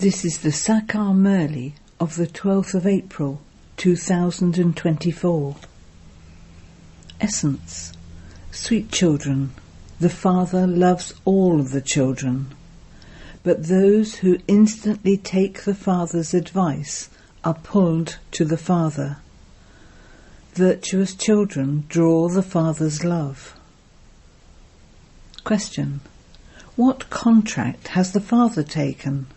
This is the Sakar Murli of the 12th of April 2024. Essence. Sweet children, the Father loves all of the children, but those who instantly take the Father's advice are pulled to the Father. Virtuous children draw the Father's love. Question. What contract has the Father taken?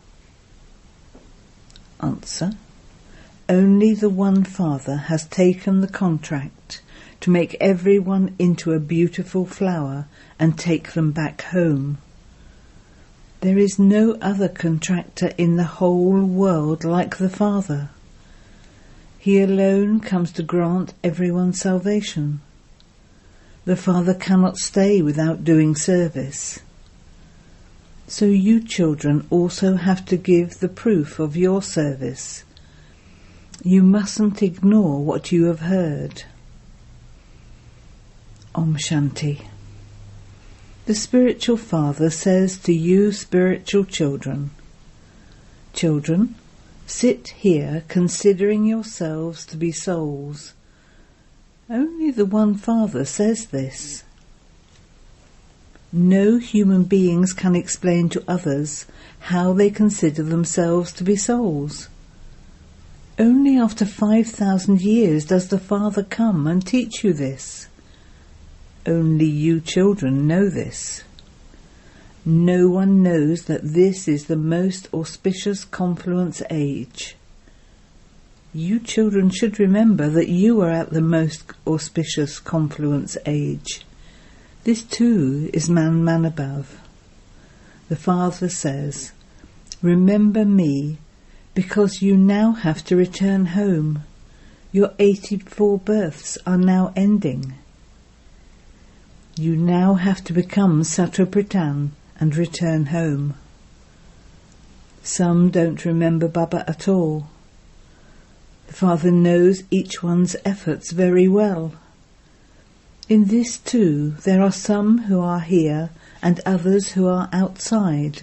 Answer. Only the one Father has taken the contract to make everyone into a beautiful flower and take them back home. There is no other contractor in the whole world like the Father. He alone comes to grant everyone salvation. The Father cannot stay without doing service. So you children also have to give the proof of your service. You mustn't ignore what you have heard. Om Shanti. The spiritual Father says to you spiritual children, Children, sit here considering yourselves to be souls. Only the one Father says this. No human beings can explain to others how they consider themselves to be souls. Only after 5,000 years does the Father come and teach you this. Only you children know this. No one knows that this is the most auspicious confluence age. You children should remember that you are at the most auspicious confluence age. This too is man above. The Father says, Remember me, because you now have to return home. Your 84 births are now ending. You now have to become Sattvapritan and return home. Some don't remember Baba at all. The Father knows each one's efforts very well. In this too, there are some who are here and others who are outside.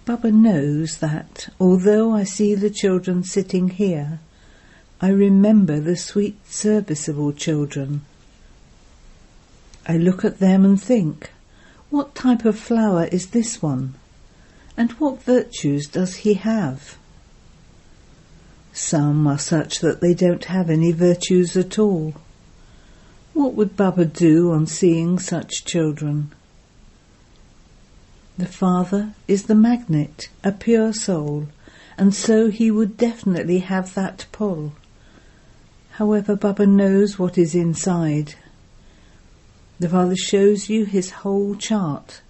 Baba knows that, although I see the children sitting here, I remember the sweet serviceable children. I look at them and think, what type of flower is this one? And what virtues does he have? Some are such that they don't have any virtues at all. What would Baba do on seeing such children? The Father is the magnet, a pure soul, and so he would definitely have that pull. However, Baba knows what is inside. The Father shows you his whole chart,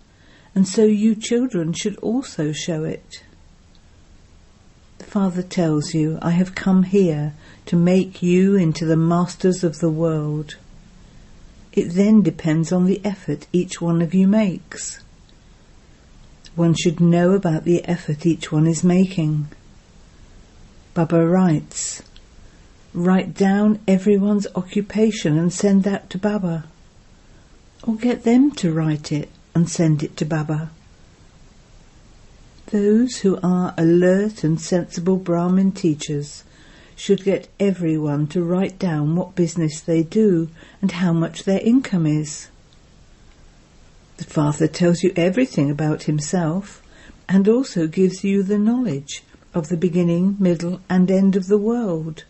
and so you children should also show it. The Father tells you, I have come here to make you into the masters of the world. It then depends on the effort each one of you makes. One should know about the effort each one is making. Baba writes, Write down everyone's occupation and send that to Baba. Or get them to write it and send it to Baba. Those who are alert and sensible Brahmin teachers should get everyone to write down what business they do and how much their income is. The Father tells you everything about himself and also gives you the knowledge of the beginning, middle and end of the world.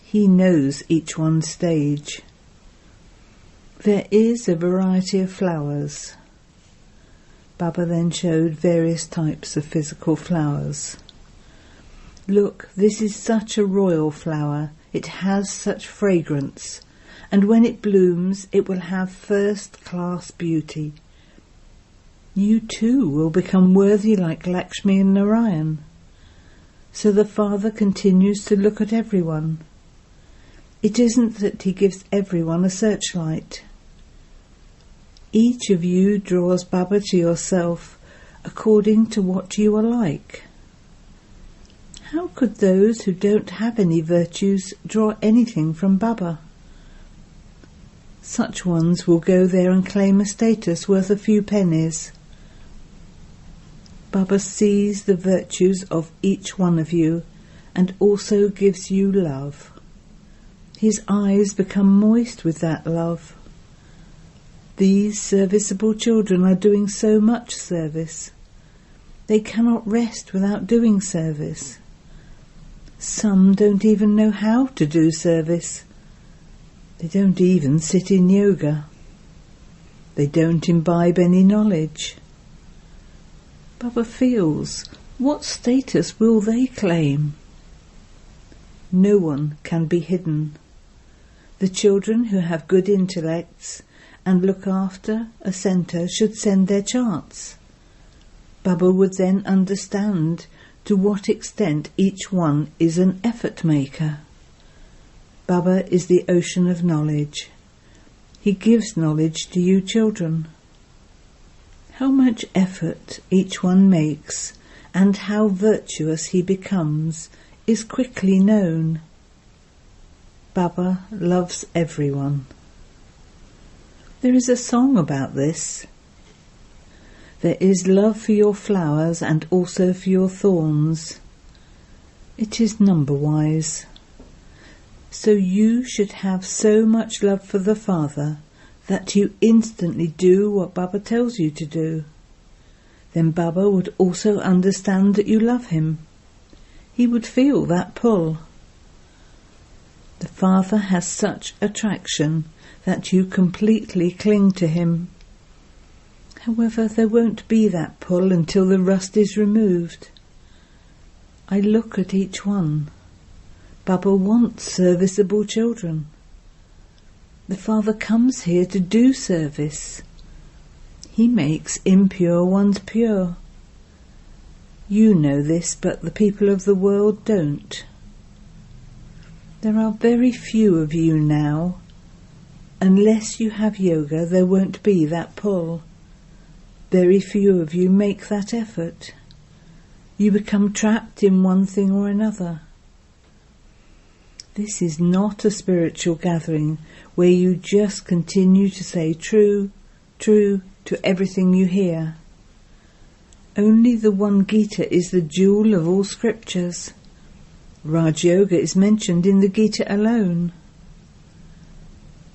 He knows each one's stage. There is a variety of flowers. Baba then showed various types of physical flowers. Look, this is such a royal flower, it has such fragrance, and when it blooms it will have first-class beauty. You too will become worthy like Lakshmi and Narayan. So the Father continues to look at everyone. It isn't that he gives everyone a searchlight. Each of you draws Baba to yourself according to what you are like. How could those who don't have any virtues draw anything from Baba? Such ones will go there and claim a status worth a few pennies. Baba sees the virtues of each one of you and also gives you love. His eyes become moist with that love. These serviceable children are doing so much service. They cannot rest without doing service. Some don't even know how to do service. They don't even sit in yoga. They don't imbibe any knowledge. Baba feels, what status will they claim? No one can be hidden. The children who have good intellects and look after a centre should send their charts. Baba would then understand to what extent each one is an effort maker. Baba is the ocean of knowledge. He gives knowledge to you children. How much effort each one makes and how virtuous he becomes is quickly known. Baba loves everyone. There is a song about this. There is love for your flowers and also for your thorns. It is number-wise. So you should have so much love for the Father that you instantly do what Baba tells you to do. Then Baba would also understand that you love him. He would feel that pull. The Father has such attraction that you completely cling to him. However, there won't be that pull until the rust is removed. I look at each one. Baba wants serviceable children. The Father comes here to do service. He makes impure ones pure. You know this, but the people of the world don't. There are very few of you now. Unless you have yoga, there won't be that pull. Very few of you make that effort. You become trapped in one thing or another. This is not a spiritual gathering where you just continue to say true, true to everything you hear. Only the one Gita is the jewel of all scriptures. Raj Yoga is mentioned in the Gita alone.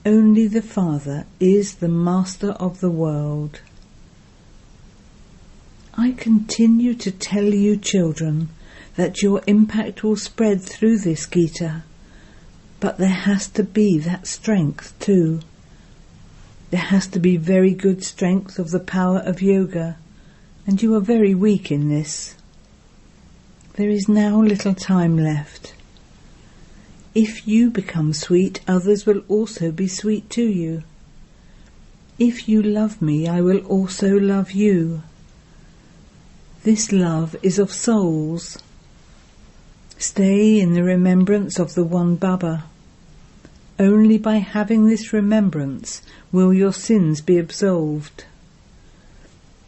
Only the Father is the master of the world. I continue to tell you children that your impact will spread through this Gita, but there has to be that strength too. There has to be very good strength of the power of yoga, and you are very weak in this. There is now little time left. If you become sweet, others will also be sweet to you. If you love me, I will also love you. This love is of souls. Stay in the remembrance of the one Baba. Only by having this remembrance will your sins be absolved.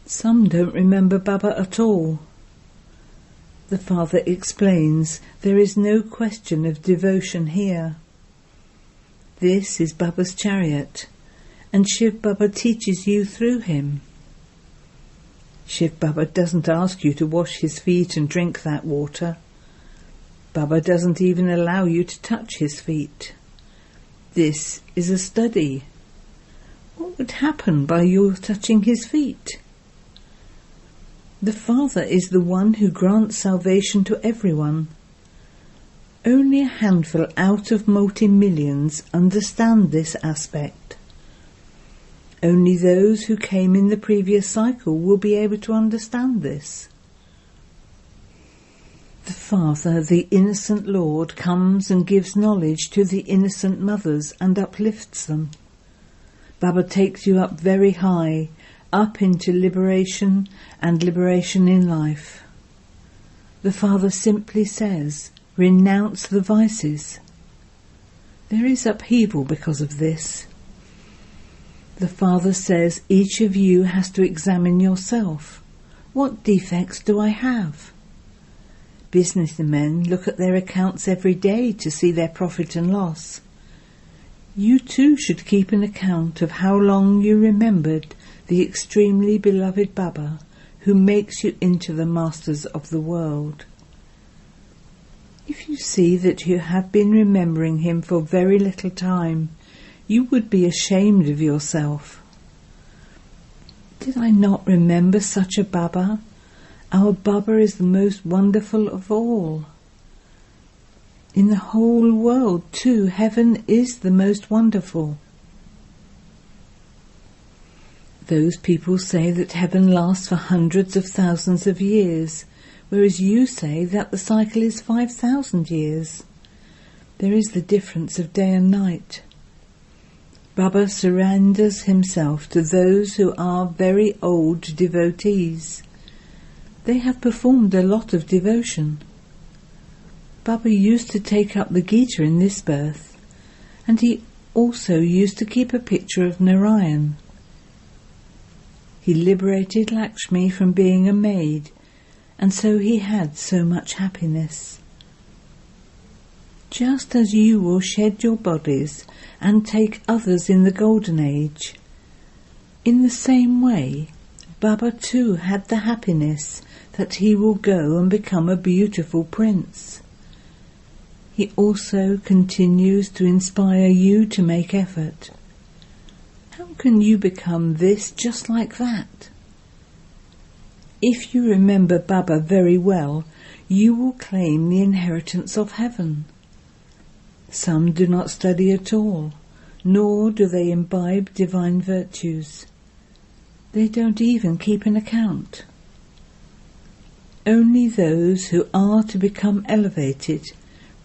Some don't remember Baba at all. The Father explains there is no question of devotion here. This is Baba's chariot, and Shiv Baba teaches you through him. Shiv Baba doesn't ask you to wash his feet and drink that water. Baba doesn't even allow you to touch his feet. This is a study. What would happen by your touching his feet? The Father is the one who grants salvation to everyone. Only a handful out of multi-millions understand this aspect. Only those who came in the previous cycle will be able to understand this. The Father, the innocent Lord, comes and gives knowledge to the innocent mothers and uplifts them. Baba takes you up very high, up into liberation and liberation in life. The Father simply says, renounce the vices. There is upheaval because of this. The Father says each of you has to examine yourself. What defects do I have? Businessmen look at their accounts every day to see their profit and loss. You too should keep an account of how long you remembered the extremely beloved Baba, who makes you into the masters of the world. If you see that you have been remembering him for very little time, you would be ashamed of yourself. Did I not remember such a Baba? Our Baba is the most wonderful of all. In the whole world, too, heaven is the most wonderful. Those people say that heaven lasts for hundreds of thousands of years, whereas you say that the cycle is 5,000 years. There is the difference of day and night. Baba surrenders himself to those who are very old devotees. They have performed a lot of devotion. Baba used to take up the Gita in this birth, and he also used to keep a picture of Narayan. He liberated Lakshmi from being a maid, and so he had so much happiness. Just as you will shed your bodies and take others in the Golden Age, in the same way, Baba too had the happiness that he will go and become a beautiful prince. He also continues to inspire you to make effort. How can you become this just like that? If you remember Baba very well, you will claim the inheritance of heaven. Some do not study at all, nor do they imbibe divine virtues. They don't even keep an account. Only those who are to become elevated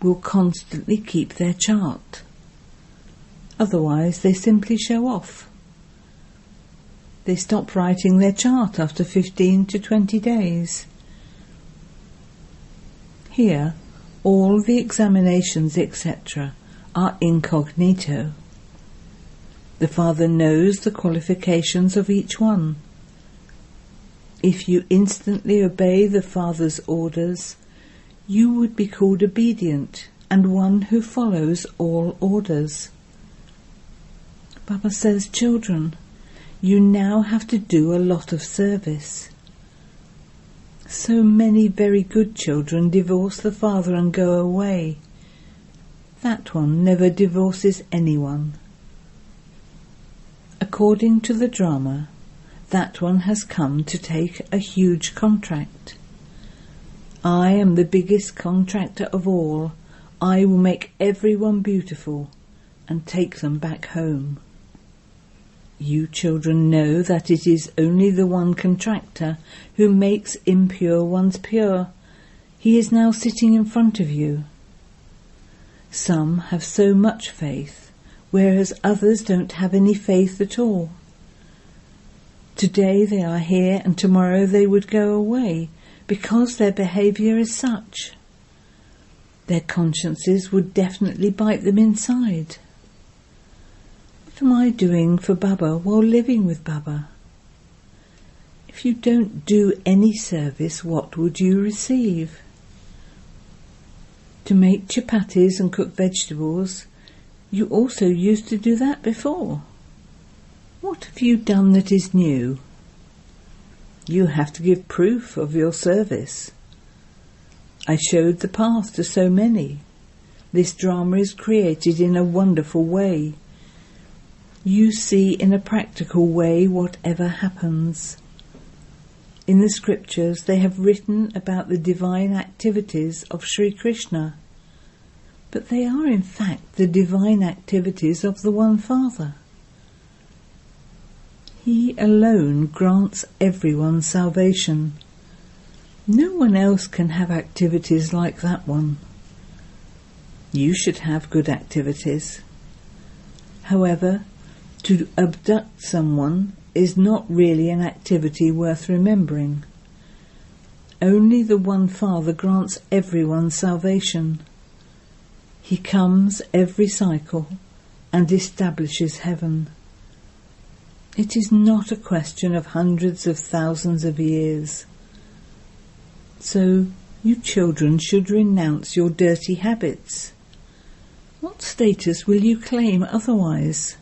will constantly keep their chart. Otherwise they simply show off. They stop writing their chart after 15 to 20 days. Here, all the examinations, etc., are incognito. The Father knows the qualifications of each one. If you instantly obey the Father's orders, you would be called obedient and one who follows all orders. Baba says, children, you now have to do a lot of service. So many very good children divorce the father and go away. That one never divorces anyone. According to the drama, that one has come to take a huge contract. I am the biggest contractor of all. I will make everyone beautiful and take them back home. You children know that it is only the one contractor who makes impure ones pure. He is now sitting in front of you. Some have so much faith, whereas others don't have any faith at all. Today they are here and tomorrow they would go away because their behaviour is such. Their consciences would definitely bite them inside. What am I doing for Baba while living with Baba? If you don't do any service, what would you receive? To make chapatis and cook vegetables, you also used to do that before. What have you done that is new? You have to give proof of your service. I showed the path to so many. This drama is created in a wonderful way. You see in a practical way whatever happens. In the scriptures they have written about the divine activities of Sri Krishna, but they are in fact the divine activities of the One Father. He alone grants everyone salvation. No one else can have activities like that one. You should have good activities. However, to abduct someone is not really an activity worth remembering. Only the One Father grants everyone salvation. He comes every cycle and establishes heaven. It is not a question of hundreds of thousands of years. So you children should renounce your dirty habits. What status will you claim otherwise?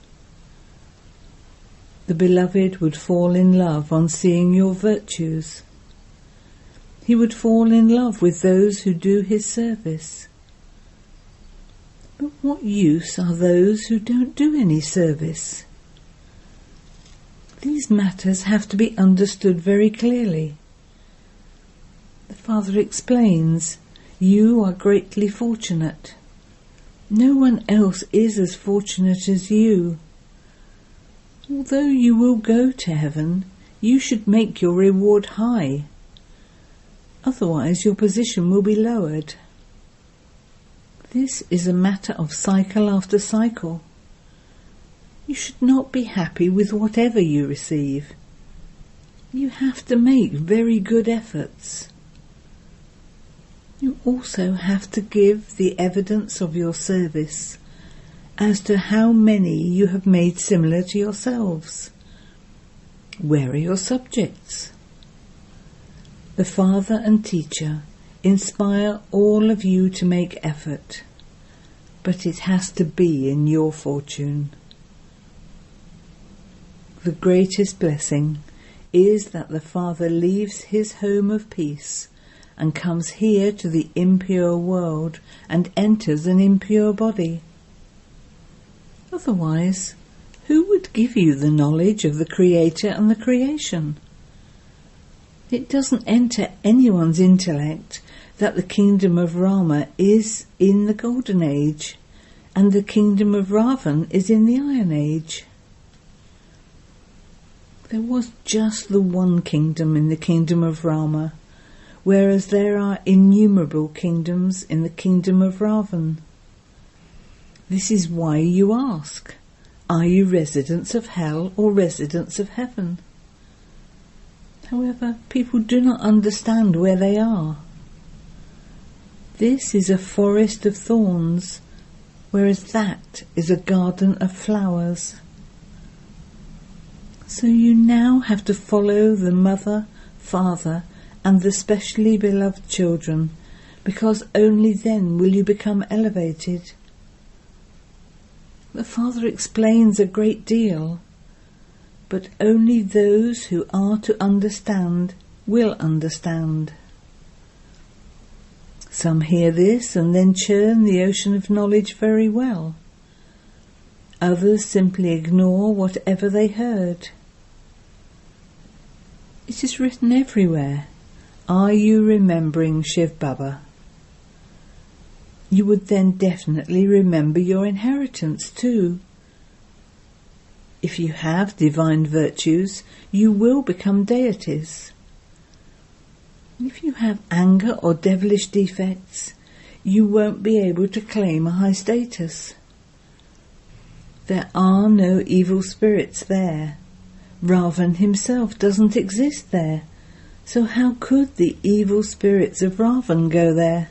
The beloved would fall in love on seeing your virtues. He would fall in love with those who do his service. But what use are those who don't do any service? These matters have to be understood very clearly. The Father explains, you are greatly fortunate. No one else is as fortunate as you. Although you will go to heaven, you should make your reward high. Otherwise your position will be lowered. This is a matter of cycle after cycle. You should not be happy with whatever you receive. You have to make very good efforts. You also have to give the evidence of your service as to how many you have made similar to yourselves. Where are your subjects? The Father and Teacher inspire all of you to make effort, but it has to be in your fortune. The greatest blessing is that the Father leaves his home of peace and comes here to the impure world and enters an impure body. Otherwise, who would give you the knowledge of the Creator and the creation? It doesn't enter anyone's intellect that the kingdom of Rama is in the Golden Age and the kingdom of Ravan is in the Iron Age. There was just the one kingdom in the kingdom of Rama, whereas there are innumerable kingdoms in the kingdom of Ravan. This is why you ask, are you residents of hell or residents of heaven? However, people do not understand where they are. This is a forest of thorns, whereas that is a garden of flowers. So you now have to follow the mother, father, and the specially beloved children, because only then will you become elevated. The Father explains a great deal, but only those who are to understand will understand. Some hear this and then churn the ocean of knowledge very well. Others simply ignore whatever they heard. It is written everywhere, are you remembering Shiv Baba? You would then definitely remember your inheritance too. If you have divine virtues, you will become deities. If you have anger or devilish defects, you won't be able to claim a high status. There are no evil spirits there. Ravan himself doesn't exist there, so how could the evil spirits of Ravan go there?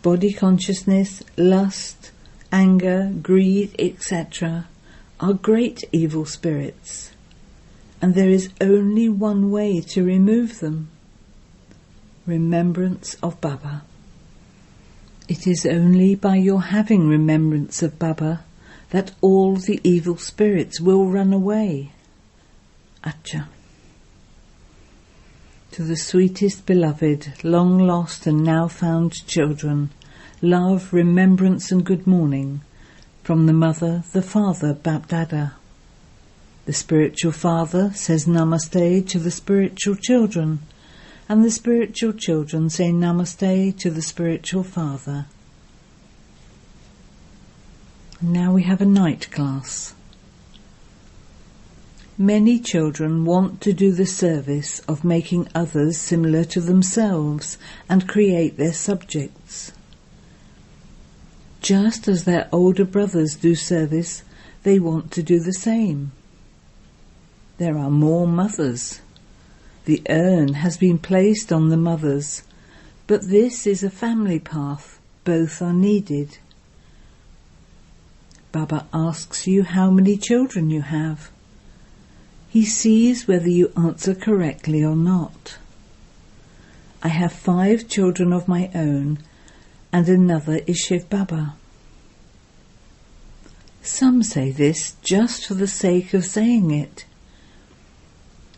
Body consciousness, lust, anger, greed, etc. are great evil spirits, and there is only one way to remove them: remembrance of Baba. It is only by your having remembrance of Baba that all the evil spirits will run away. Acha. To the sweetest beloved, long lost and now found children, love, remembrance and good morning from the Mother, the Father, Bap-Dada. The spiritual father says Namaste to the spiritual children, and the spiritual children say Namaste to the spiritual father. Now we have a night class. Many children want to do the service of making others similar to themselves and create their subjects. Just as their older brothers do service, they want to do the same. There are more mothers. The urn has been placed on the mothers, but this is a family path. Both are needed. Baba asks you how many children you have. He sees whether you answer correctly or not. I have 5 children of my own, and another is Shiv Baba. Some say this just for the sake of saying it.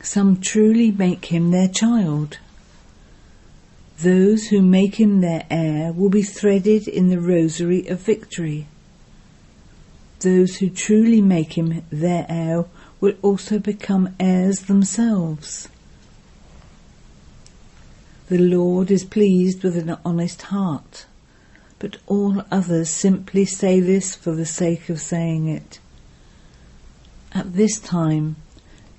Some truly make him their child. Those who make him their heir will be threaded in the rosary of victory. Those who truly make him their heir will also become heirs themselves. The Lord is pleased with an honest heart, but all others simply say this for the sake of saying it. At this time,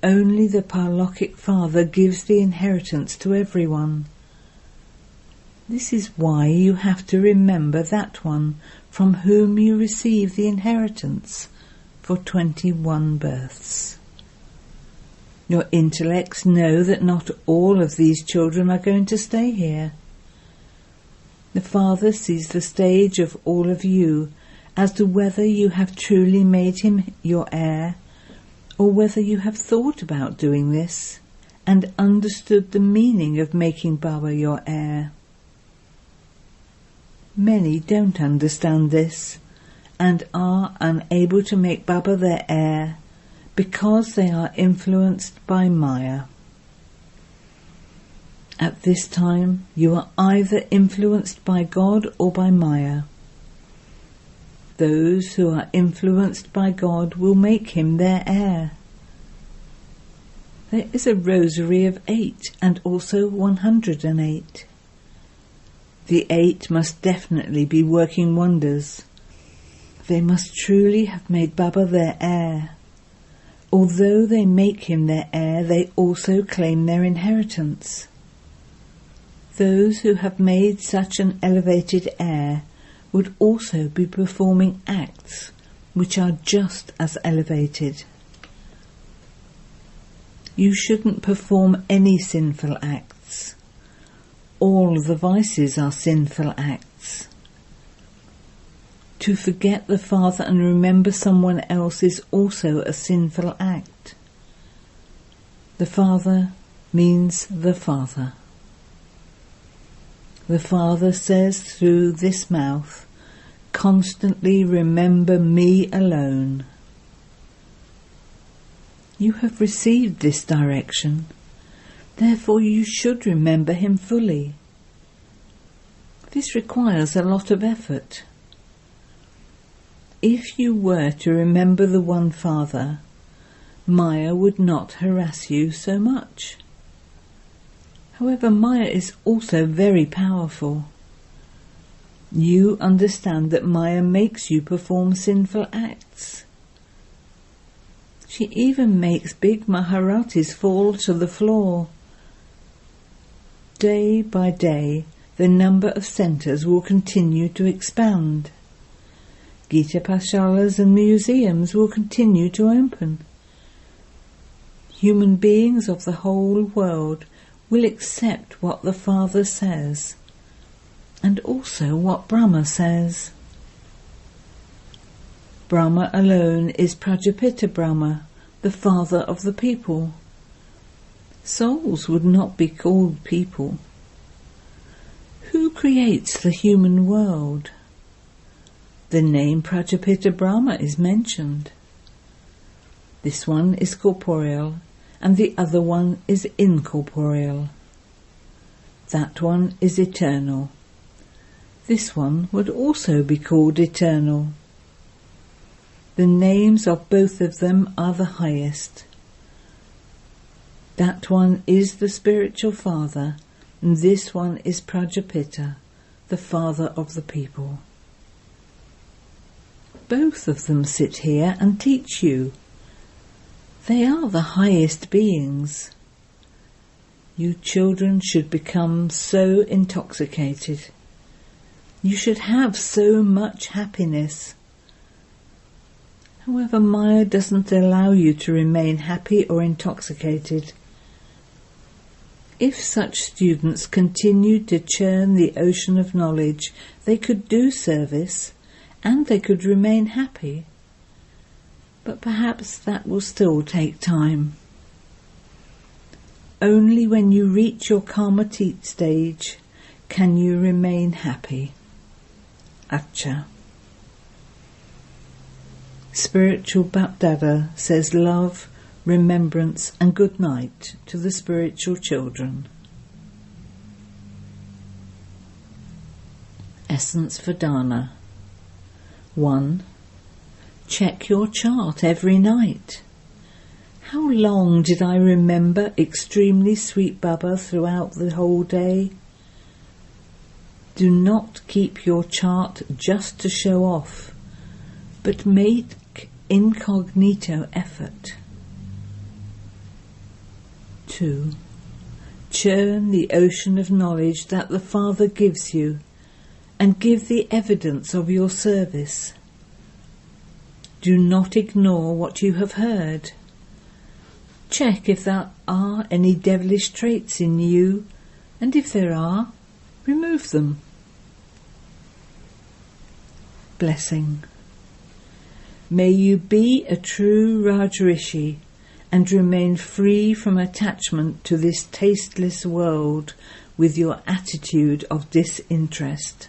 only the Paralokic Father gives the inheritance to everyone. This is why you have to remember that one from whom you receive the inheritance for 21 births. Your intellects know that not all of these children are going to stay here. The Father sees the stage of all of you as to whether you have truly made him your heir, or whether you have thought about doing this and understood the meaning of making Baba your heir. Many don't understand this and are unable to make Baba their heir because they are influenced by Maya. At this time, you are either influenced by God or by Maya. Those who are influenced by God will make him their heir. There is a rosary of 8 and also 108. The 8 must definitely be working wonders. They must truly have made Baba their heir. Although they make him their heir, they also claim their inheritance. Those who have made such an elevated heir would also be performing acts which are just as elevated. You shouldn't perform any sinful acts. All the vices are sinful acts. To forget the Father and remember someone else is also a sinful act. The Father means the Father. The Father says through this mouth, constantly remember me alone. You have received this direction. Therefore you should remember him fully. This requires a lot of effort. If you were to remember the one Father, Maya would not harass you so much. However, Maya is also very powerful. You understand that Maya makes you perform sinful acts. She even makes big Maharatis fall to the floor. Day by day, the number of centres will continue to expand. Gita Pashalas and museums will continue to open. Human beings of the whole world will accept what the Father says, and also what Brahma says. Brahma alone is Prajapita Brahma, the father of the people. Souls would not be called people. Who creates the human world? The name Prajapita Brahma is mentioned. This one is corporeal, and the other one is incorporeal. That one is eternal. This one would also be called eternal. The names of both of them are the highest. That one is the spiritual father, and this one is Prajapita, the father of the people. Both of them sit here and teach you. They are the highest beings. You children should become so intoxicated. You should have so much happiness. However, Maya doesn't allow you to remain happy or intoxicated. If such students continued to churn the ocean of knowledge, they could do service and they could remain happy. But perhaps that will still take time. Only when you reach your Karmatit stage can you remain happy. Acha. Spiritual Bapdada says love, remembrance and good night to the spiritual children. Essence for Dana. 1. Check your chart every night. How long did I remember extremely sweet Baba throughout the whole day? Do not keep your chart just to show off, but make incognito effort. 2. Churn the ocean of knowledge that the Father gives you, and give the evidence of your service. Do not ignore what you have heard. Check if there are any devilish traits in you, and if there are, remove them. Blessing. May you be a true Rajrishi and remain free from attachment to this tasteless world with your attitude of disinterest.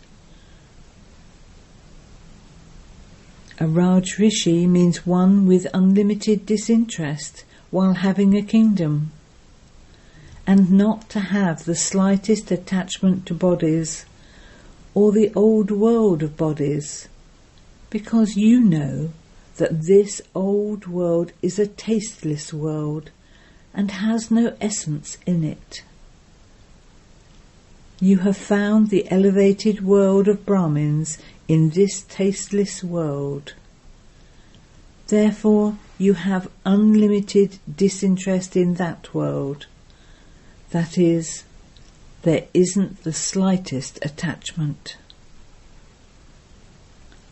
A Rajrishi means one with unlimited disinterest while having a kingdom, and not to have the slightest attachment to bodies or the old world of bodies, because you know that this old world is a tasteless world and has no essence in it. You have found the elevated world of Brahmins in this tasteless world. Therefore, you have unlimited disinterest in that world. That is, there isn't the slightest attachment.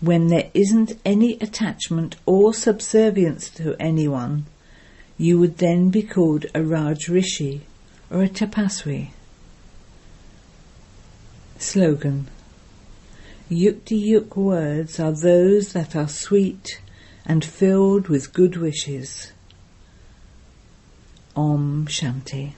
When there isn't any attachment or subservience to anyone, you would then be called a Rajrishi or a Tapaswi. Slogan. Yukti-yuk words are those that are sweet and filled with good wishes. Om Shanti.